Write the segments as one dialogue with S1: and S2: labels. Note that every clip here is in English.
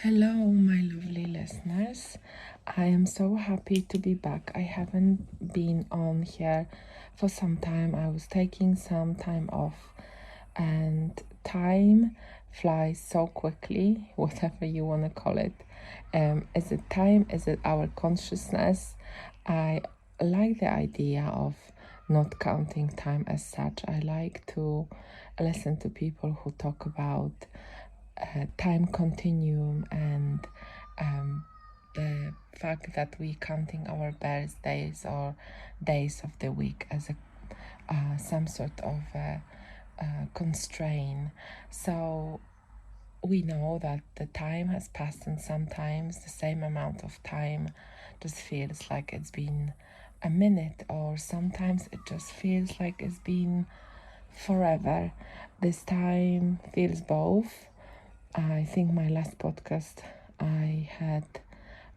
S1: Hello, my lovely listeners. I am so happy to be back. I haven't been on here for some time. I was taking some time off, and time flies so quickly, whatever you want to call it. Is it time? Is it our consciousness? I like the idea of not counting time as such. I like to listen to people who talk about time continuum and the fact that we counting our birthdays or days of the week as a some sort of constraint. So we know that the time has passed, and sometimes the same amount of time just feels like it's been a minute, or sometimes it just feels like it's been forever. This time feels both. I think my last podcast I had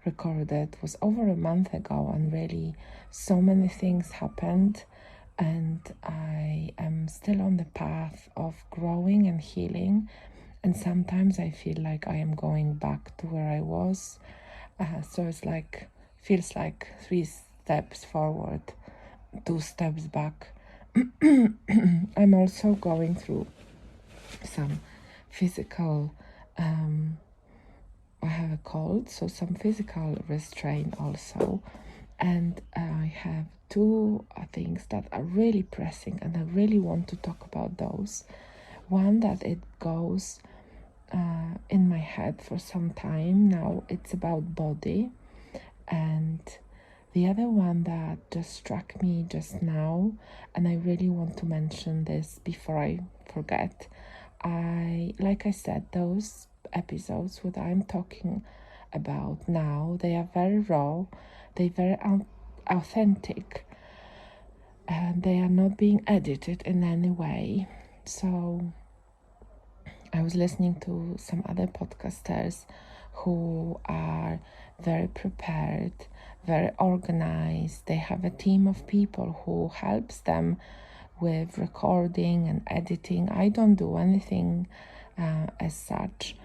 S1: recorded was over a month ago, and really so many things happened, and I am still on the path of growing and healing, and sometimes I feel like I am going back to where I was. So it's like, feels like 3 steps forward, 2 steps back. I'm also going through some physical I have a cold, so some physical restraint also. And I have two things that are really pressing, and I really want to talk about those. One, that it goes in my head for some time now, it's about body. And the other one that just struck me just now, and I really want to mention this before I forget. Like I said, those episodes what I'm talking about now, they are very raw, they're very authentic, and they are not being edited in any way. So I was listening to some other podcasters who are very prepared, very organized. They have a team of people who helps them with recording and editing. I don't do anything as such.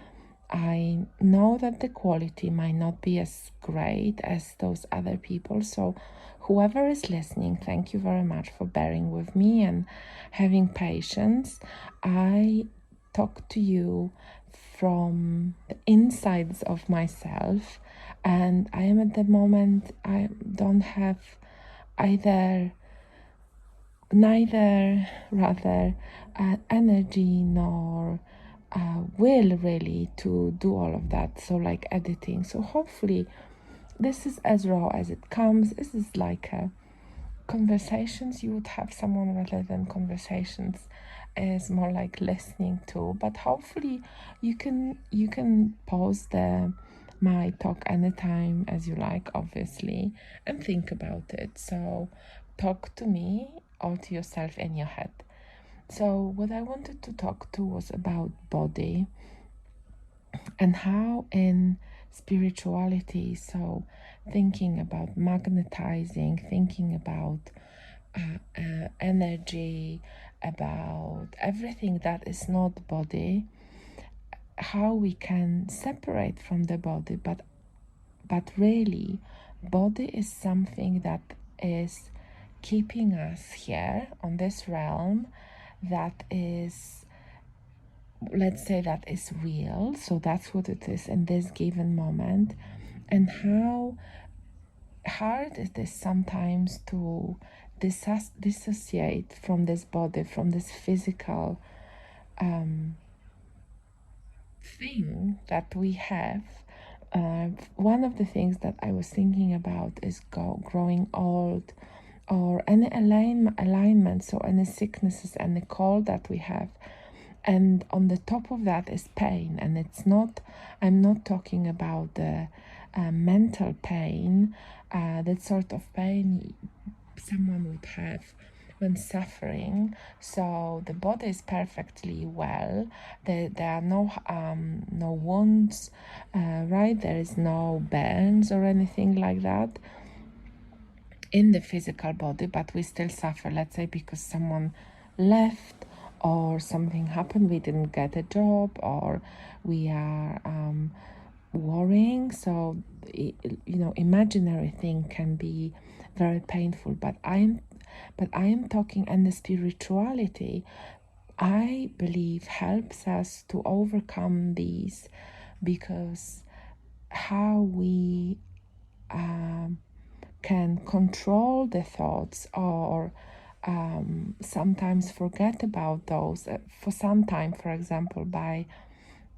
S1: I know that the quality might not be as great as those other people. So whoever is listening, thank you very much for bearing with me and having patience. I talk to you from the insides of myself, and I am at the moment, I don't have neither rather energy nor will really to do all of that, so like editing. So hopefully this is as raw as it comes. This is like a conversations you would have someone, rather than conversations is more like listening to. But hopefully you can pause my talk anytime as you like, obviously, and think about it. So talk to me or to yourself in your head. So what I wanted to talk to was about body and how in spirituality, so thinking about magnetizing, thinking about energy, about everything that is not body, how we can separate from the body, but really body is something that is keeping us here on this realm, that is, let's say, that is real. So that's what it is in this given moment. And how hard it is sometimes to dissociate from this body, from this physical thing that we have. One of the things that I was thinking about is growing old, or any alignment, so any sicknesses and the cold that we have. And on the top of that is pain. And I'm not talking about the mental pain, that sort of pain someone would have when suffering. So the body is perfectly well. There are no wounds, right? There is no burns or anything like that in the physical body, but we still suffer, let's say, because someone left or something happened, we didn't get a job, or we are worrying. So imaginary thing can be very painful, but I am talking, and the spirituality, I believe, helps us to overcome these, because how we can control the thoughts, or sometimes forget about those for some time, for example, by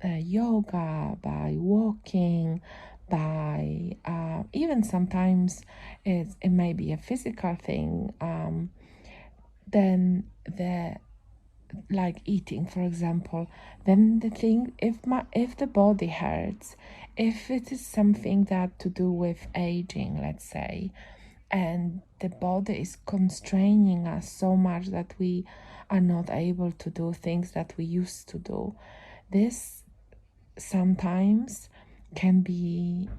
S1: yoga, by walking, by even sometimes it may be a physical thing, then the like eating, for example. Then the thing, if the body hurts, if it is something that to do with aging, let's say, and the body is constraining us so much that we are not able to do things that we used to do, this sometimes can be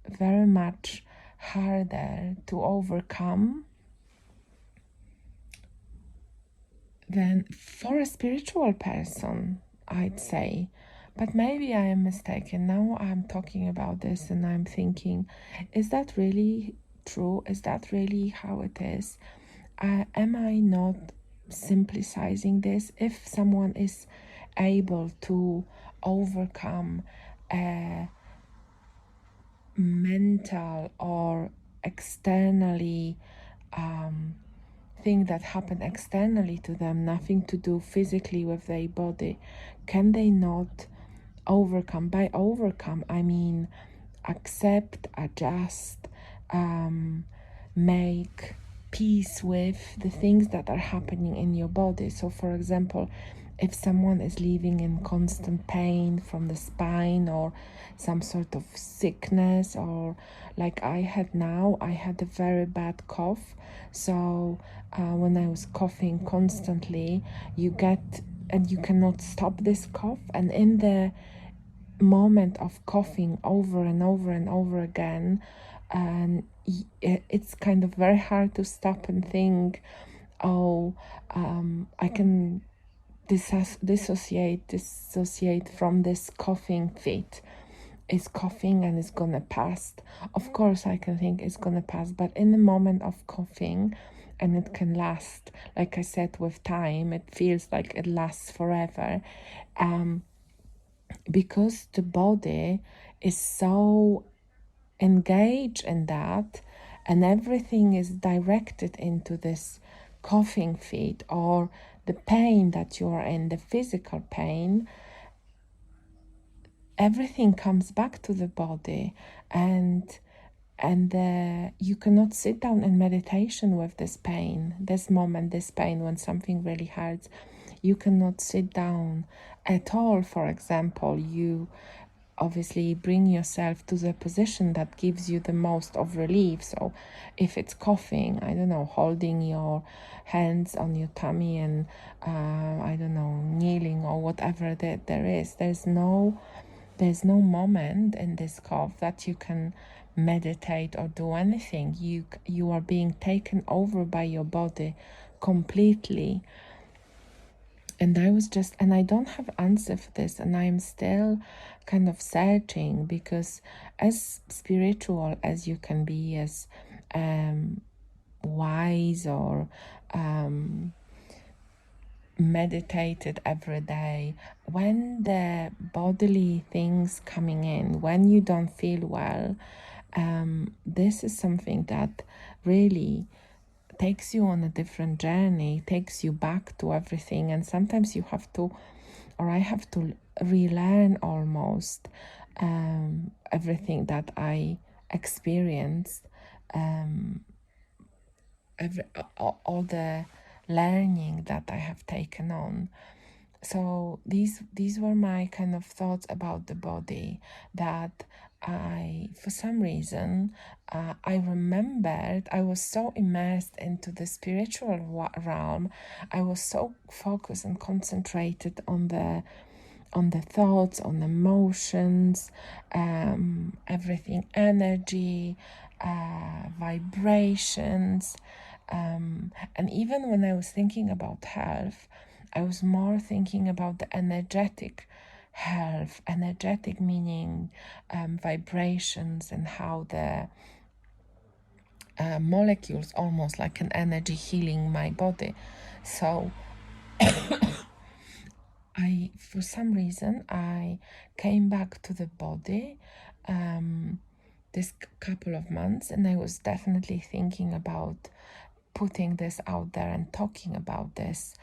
S1: very much harder to overcome than for a spiritual person, I'd say. But maybe I am mistaken. Now I'm talking about this and I'm thinking, is that really true? Is that really how it is? Am I not simplicizing this? If someone is able to overcome a mental or externally thing that happened externally to them, nothing to do physically with their body, can they not overcome? By overcome, I mean accept, adjust, make peace with the things that are happening in your body. So, for example, if someone is living in constant pain from the spine, or some sort of sickness, or like I had a very bad cough. So when I was coughing constantly, and you cannot stop this cough, and in the moment of coughing over and over and over again, and it's kind of very hard to stop and think, oh, I can dissociate from this coughing fit. Is coughing and it's gonna pass. Of course I can think it's gonna pass, but in the moment of coughing, and it can last, like I said, with time it feels like it lasts forever, because the body is so engaged in that, and everything is directed into this coughing fit, or the pain that you are in, the physical pain. Everything comes back to the body, and you cannot sit down in meditation with this pain, this pain when something really hurts. You cannot sit down at all. For example, you obviously bring yourself to the position that gives you the most of relief. So if it's coughing, I don't know, holding your hands on your tummy and I don't know, kneeling or whatever there is, there's no moment in this cough that you can meditate or do anything. You are being taken over by your body completely. And I don't have answer for this, and I'm still kind of searching, because as spiritual as you can be, as wise or meditated every day, when the bodily things coming in, when you don't feel well, this is something that really takes you on a different journey, takes you back to everything. And sometimes you have to, or I have to, relearn almost everything that I experienced, all the learning that I have taken on. So these were my kind of thoughts about the body, that for some reason, I remembered, I was so immersed into the spiritual realm. I was so focused and concentrated on the thoughts, on emotions, everything, energy, vibrations, and even when I was thinking about health, I was more thinking about the energetic health, energetic meaning vibrations, and how the molecules almost like an energy healing my body. So for some reason, I came back to the body this couple of months, and I was definitely thinking about putting this out there and talking about this,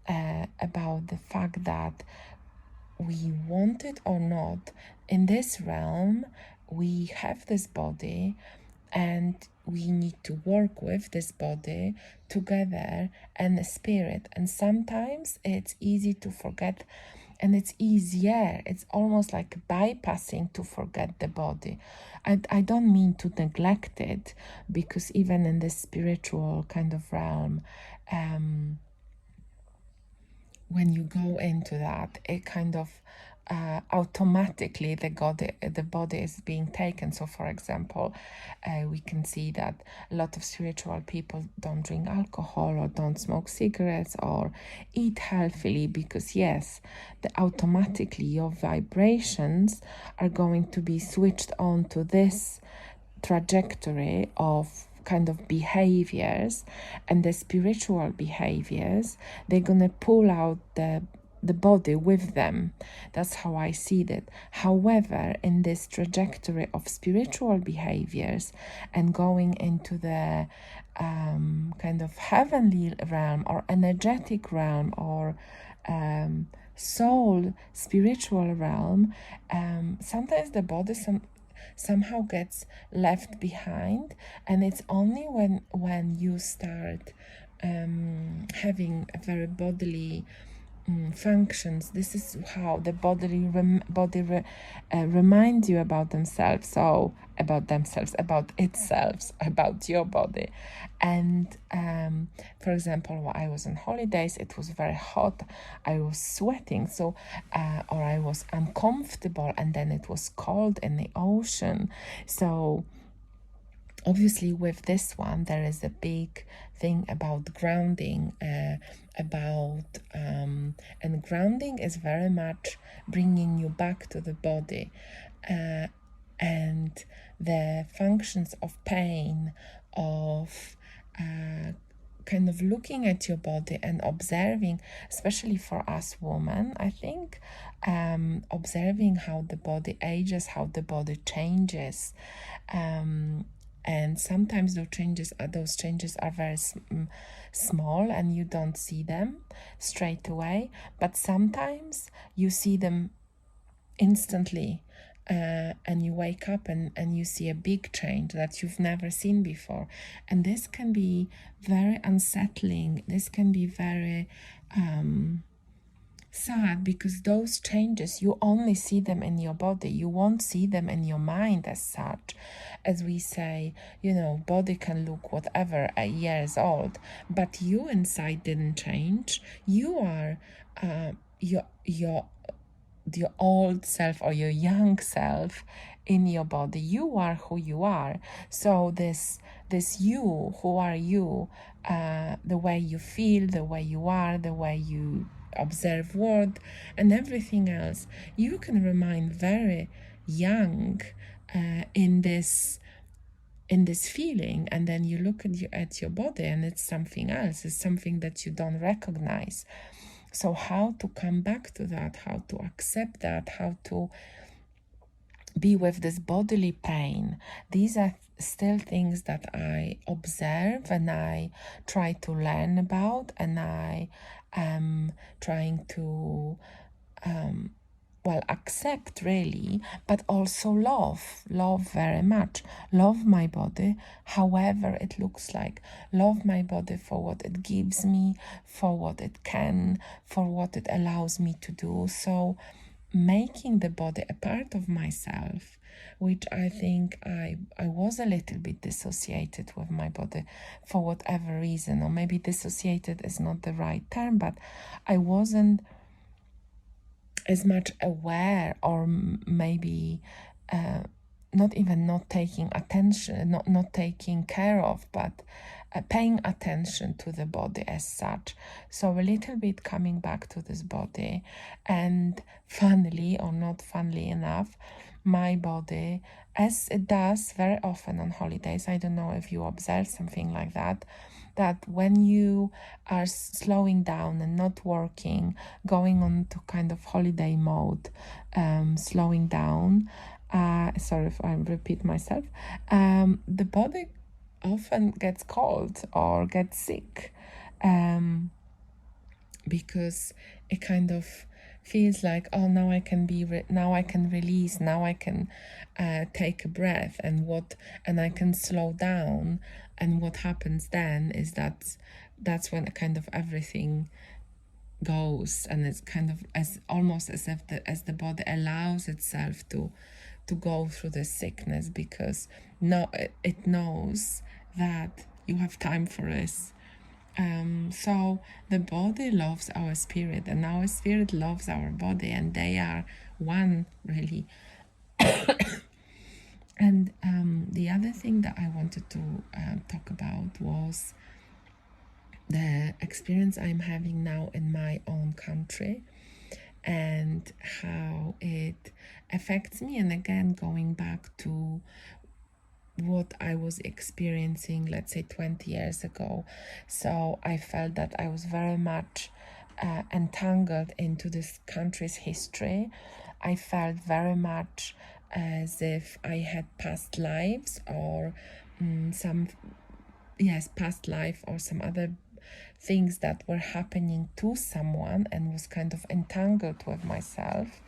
S1: about the fact that we want it or not, in this realm, we have this body and we need to work with this body together and the spirit. And sometimes it's easy to forget, and it's easier, it's almost like bypassing to forget the body. I don't mean to neglect it, because even in this spiritual kind of realm, when you go into that, it kind of automatically the body is being taken. So for example, we can see that a lot of spiritual people don't drink alcohol or don't smoke cigarettes or eat healthily, because yes, automatically your vibrations are going to be switched on to this trajectory of kind of behaviors, and the spiritual behaviors, they're gonna pull out the body with them. That's how I see it. However, in this trajectory of spiritual behaviors and going into the kind of heavenly realm or energetic realm or soul spiritual realm, sometimes the body somehow gets left behind, and it's only when you start having a very bodily functions. This is how the reminds you about themselves. So about itself, about your body. And for example, while I was on holidays, it was very hot, I was sweating, so or I was uncomfortable, and then it was cold in the ocean. So obviously with this one there is a big thing about grounding, and grounding is very much bringing you back to the body, and the functions of pain, of kind of looking at your body and observing, especially for us women, I think, observing how the body ages, how the body changes, and sometimes those changes are very small and you don't see them straight away, but sometimes you see them instantly, and you wake up and you see a big change that you've never seen before. And this can be very unsettling, this can be very sad, because those changes, you only see them in your body, you won't see them in your mind as such. As we say, body can look whatever years old, but you inside didn't change. You are your old self or your young self in your body. You are who you are. So this you, who are you, the way you feel, the way you are, the way you observe world and everything else, you can remain very young in this feeling, and then you look at your body and it's something else, it's something that you don't recognize. So how to come back to that, how to accept that, how to be with this bodily pain, these are still things that I observe and I try to learn about, and I am trying to accept really, but also love very much, love my body however it looks like, love my body for what it gives me, for what it can, for what it allows me to do. So making the body a part of myself, which I think I was a little bit dissociated with my body for whatever reason, or maybe dissociated is not the right term, but I wasn't as much aware, or maybe not even not taking attention, not taking care of, but paying attention to the body as such. So a little bit coming back to this body, and funnily or not funnily enough, my body, as it does very often on holidays, I don't know if you observe something like that, that when you are slowing down and not working, going on to kind of holiday mode, slowing down, sorry if I repeat myself, the body often gets cold or gets sick, because it kind of feels like, oh, now I can now I can release, now I can take a breath, and I can slow down. And what happens then is that's when kind of everything goes, and it's kind of as almost as if the body allows itself to go through the sickness, because now it knows that you have time for this. So the body loves our spirit, and our spirit loves our body, and they are one, really. And the other thing that I wanted to talk about was the experience I'm having now in my own country, and how it affects me. And again, going back to what I was experiencing, let's say 20 years ago. So I felt that I was very much entangled into this country's history. I felt very much as if I had past lives, or past life, or some other things that were happening to someone, and was kind of entangled with myself.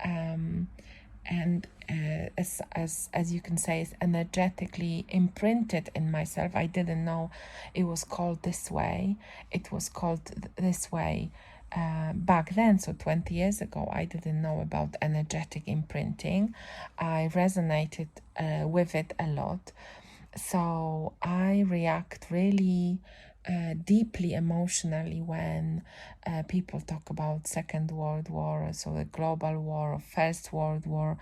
S1: And as you can say, is energetically imprinted in myself. I didn't know it was called this way. It was called this way back then, so 20 years ago. I didn't know about energetic imprinting. I resonated with it a lot. So I react really deeply emotionally when people talk about Second World War, so the global war, or First World War,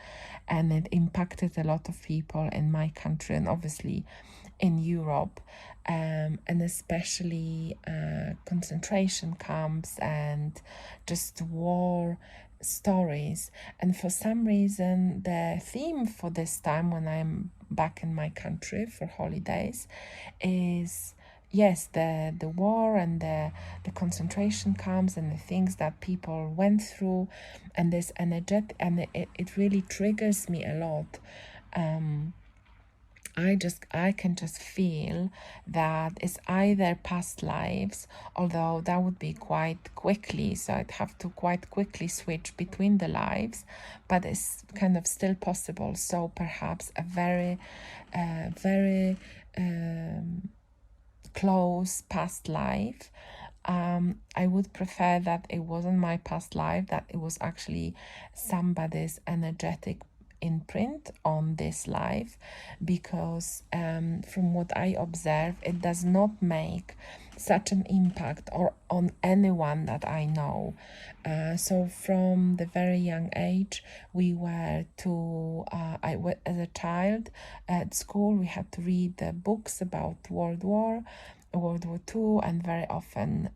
S1: and it impacted a lot of people in my country, and obviously in Europe, and especially concentration camps and just war stories. And for some reason, the theme for this time, when I'm back in my country for holidays, is yes, the war and the concentration camps and the things that people went through, and this energetic, and it really triggers me a lot. I can just feel that it's either past lives, although that would be quite quickly, so I'd have to quite quickly switch between the lives, but it's kind of still possible. So perhaps a very close past life. I would prefer that it wasn't my past life, that it was actually somebody's energetic imprint on this life, because from what I observe, it does not make such an impact or on anyone that I know. So from the very young age, we were to as a child at school, we had to read the books about World War II, and very often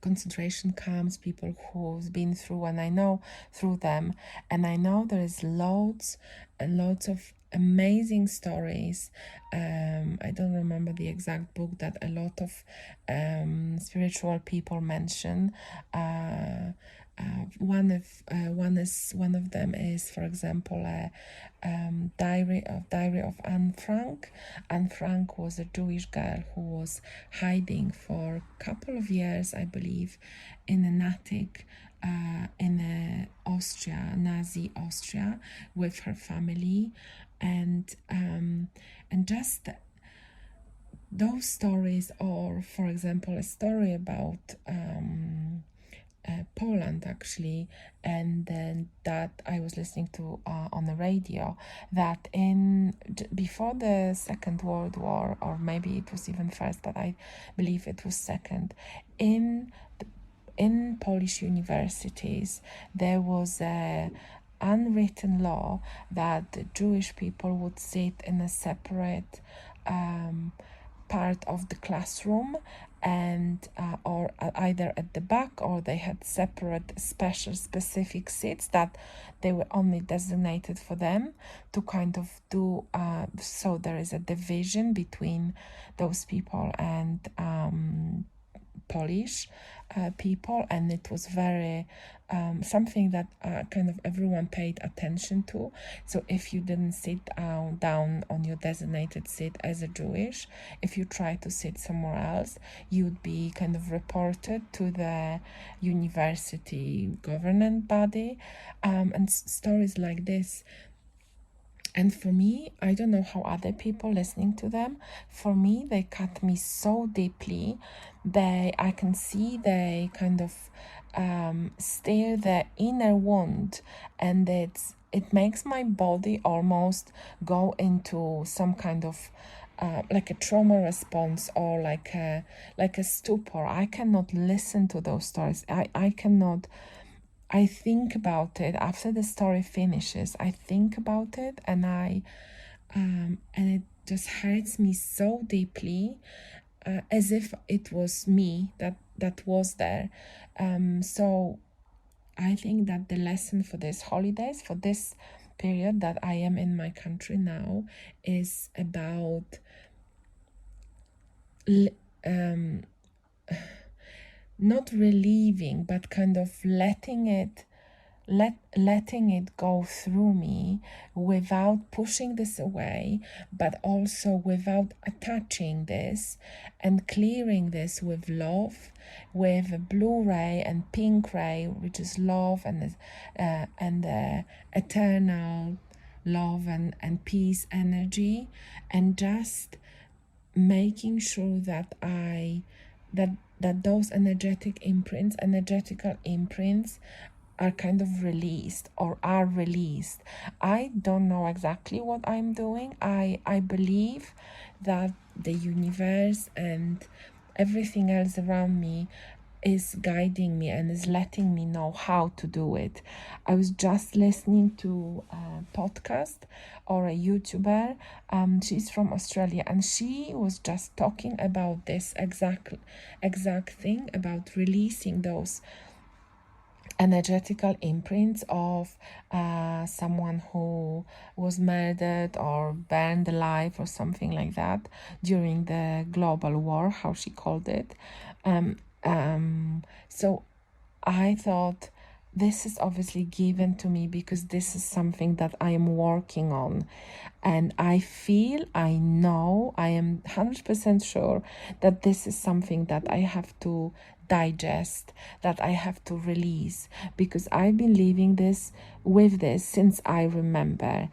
S1: concentration camps, people who've been through, and I know through them, and I know there is loads and loads of amazing stories. I don't remember the exact book that a lot of spiritual people mention. One of them is, for example, a diary of Anne Frank. Anne Frank was a Jewish girl who was hiding for a couple of years, I believe, in an attic in Nazi Austria, with her family, and just those stories, or for example, a story about Poland, actually, and then that I was listening to on the radio, that before the Second World War, or maybe it was even first, but I believe it was second, in Polish universities there was a unwritten law that the Jewish people would sit in a separate part of the classroom, and or either at the back, or they had separate special specific seats that they were only designated for them to kind of do so there is a division between those people and Polish people, and it was very something that kind of everyone paid attention to. So if you didn't sit down on your designated seat as a Jewish, if you tried to sit somewhere else, you'd be kind of reported to the university government body, and stories like this. And for me, I don't know how other people listening to them, for me, they cut me so deeply. I can see they kind of stir the inner wound, and it makes my body almost go into some kind of like a trauma response, or like a stupor. I cannot listen to those stories. I cannot. I think about it after the story finishes. I think about it, and and it just hurts me so deeply, as if it was me that was there. So I think that the lesson for this holidays, for this period that I am in my country now, is about not relieving, but kind of letting it go through me without pushing this away, but also without attaching this, and clearing this with love, with a blue ray and pink ray, which is love and eternal love and peace energy, and just making sure that that those energetical imprints are kind of released, or are released. I don't know exactly what I'm doing. I believe that the universe and everything else around me is guiding me and is letting me know how to do it. I was just listening to a podcast or a YouTuber. She's from Australia, and she was just talking about this exact thing, about releasing those energetical imprints of someone who was murdered or burned alive or something like that during the global war, how she called it. So I thought, this is obviously given to me because this is something that I am working on. And I know, I am 100% sure that this is something that I have to digest, that I have to release, because I've been living with this since I remember.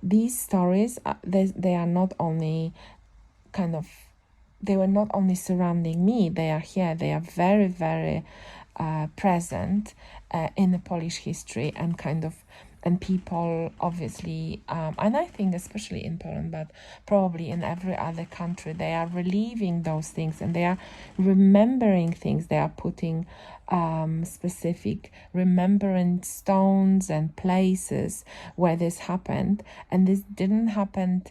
S1: These stories, they are not only kind of, they were not only surrounding me, they are here, they are very, very present in the Polish history, and kind of, and people obviously, and I think especially in Poland, but probably in every other country, they are relieving those things, and they are remembering things. They are putting specific remembrance stones and places where this happened, and this didn't happen.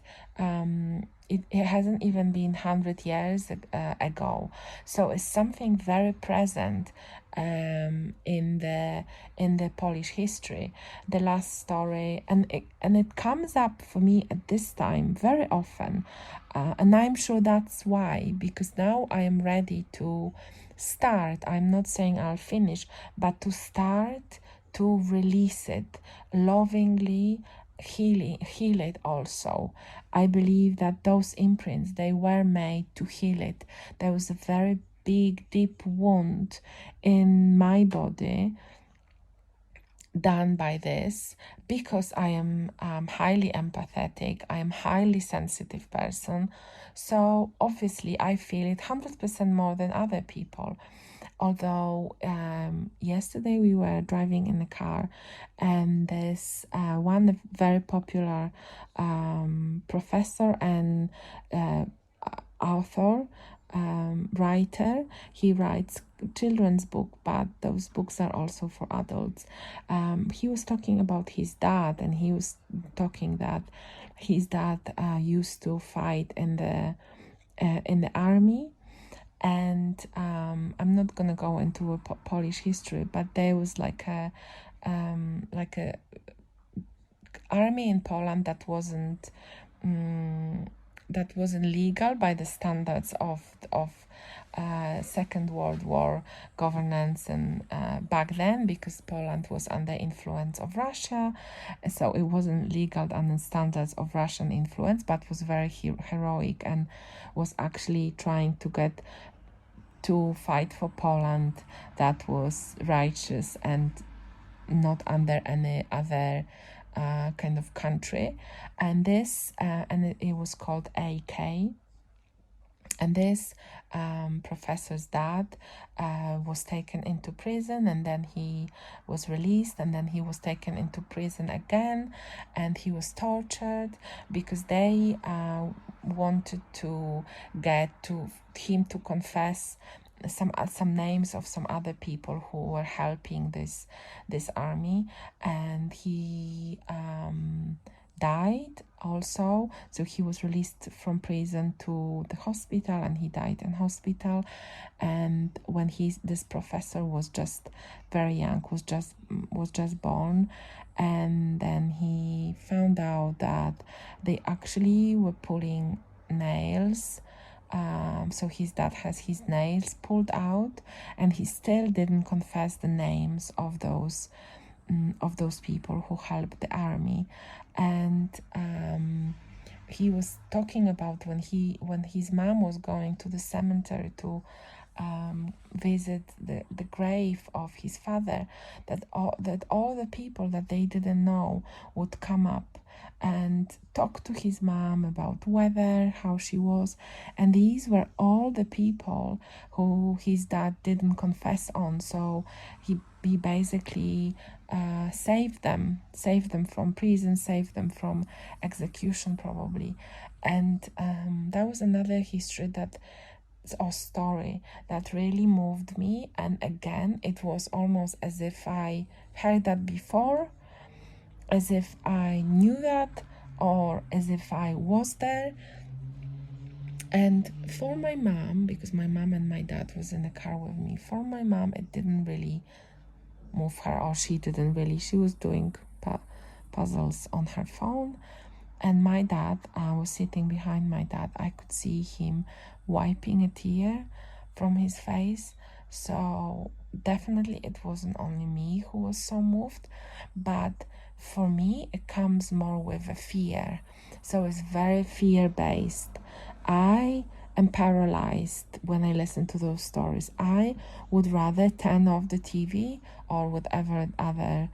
S1: It hasn't even been 100 years ago, so it's something very present in the Polish history. The last story, and it comes up for me at this time very often, and I'm sure that's why, because now I am ready to start. I'm not saying I'll finish, but to start to release it lovingly, heal it also. I believe that those imprints, they were made to heal it. There was a very big deep wound in my body done by this, because I am highly empathetic, I am highly sensitive person, so obviously I feel it 100% more than other people. Although yesterday we were driving in the car, and there's one very popular professor and author writer. He writes children's book, but those books are also for adults. He was talking about his dad, and he was talking that his dad used to fight in the army. And I'm not gonna go into a Polish history, but there was like a army in Poland that wasn't legal by the standards of Second World War governance, and back then, because Poland was under influence of Russia, so it wasn't legal under standards of Russian influence, but was very heroic, and was actually trying to fight for Poland that was righteous and not under any other kind of country. And this and it was called AK. And this professor's dad was taken into prison, and then he was released, and then he was taken into prison again, and he was tortured because they wanted to get him to confess some names of some other people who were helping this army, and he died also. So he was released from prison to the hospital, and he died in hospital. And when this professor was just very young, was just born, and then he found out that they actually were pulling nails. So his dad has his nails pulled out, and he still didn't confess the names of those people who helped the army. And he was talking about when his mom was going to the cemetery to visit the grave of his father, that all the people that they didn't know would come up and talk to his mom about weather, how she was. And these were all the people who his dad didn't confess on. So he basically saved them from prison, saved them from execution probably. And that was another history or story that really moved me. And again, it was almost as if I heard that before, as if I knew that, or as if I was there. And for my mom, because my mom and my dad was in the car with me, for my mom it didn't really move her, or she was doing puzzles on her phone. And my dad, I was sitting behind my dad, I could see him wiping a tear from his face. So definitely it wasn't only me who was so moved, but for me it comes more with a fear. So it's very fear-based. I am paralyzed when I listen to those stories. I would rather turn off the TV or whatever other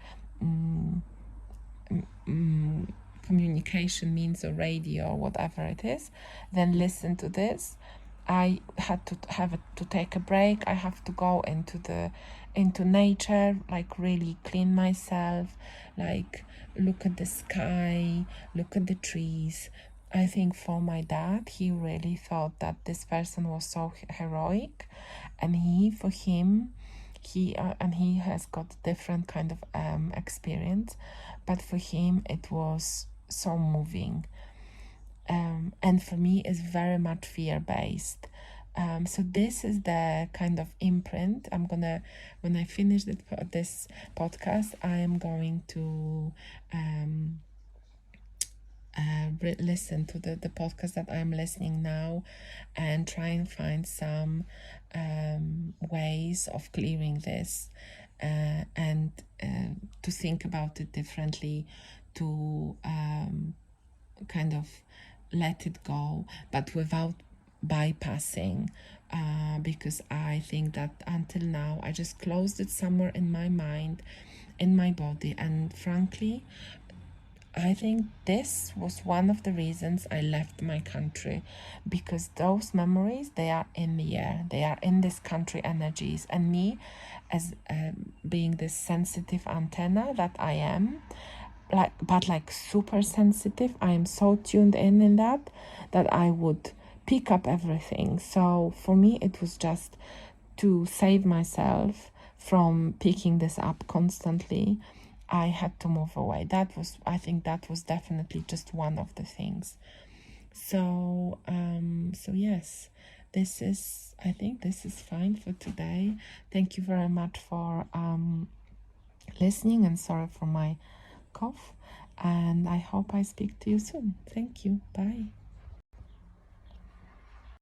S1: communication means, or radio or whatever it is, than listen to this. I had to take a break. I have to go into nature, like really clean myself, like look at the sky, look at the trees. I think for my dad, he really thought that this person was so heroic, and for him, he has got different kind of experience, but for him it was so moving. And for me, it's very much fear-based. So this is the kind of imprint. When I finish this podcast, I am going to listen to the podcast that I'm listening now, and try and find some ways of clearing this, and to think about it differently, to kind of let it go, but without bypassing, because I think that until now I just closed it somewhere in my mind, in my body. And frankly, I think this was one of the reasons I left my country, because those memories, they are in the air, they are in this country energies, and me, as being this sensitive antenna that I am, like super sensitive, I am so tuned in that I would pick up everything. So for me, it was just to save myself from picking this up constantly. I had to move away. I think that was definitely just one of the things. So so yes, I think this is fine for today. Thank you very much for listening, and sorry for my cough, and I hope I speak to you soon. Thank you. Bye.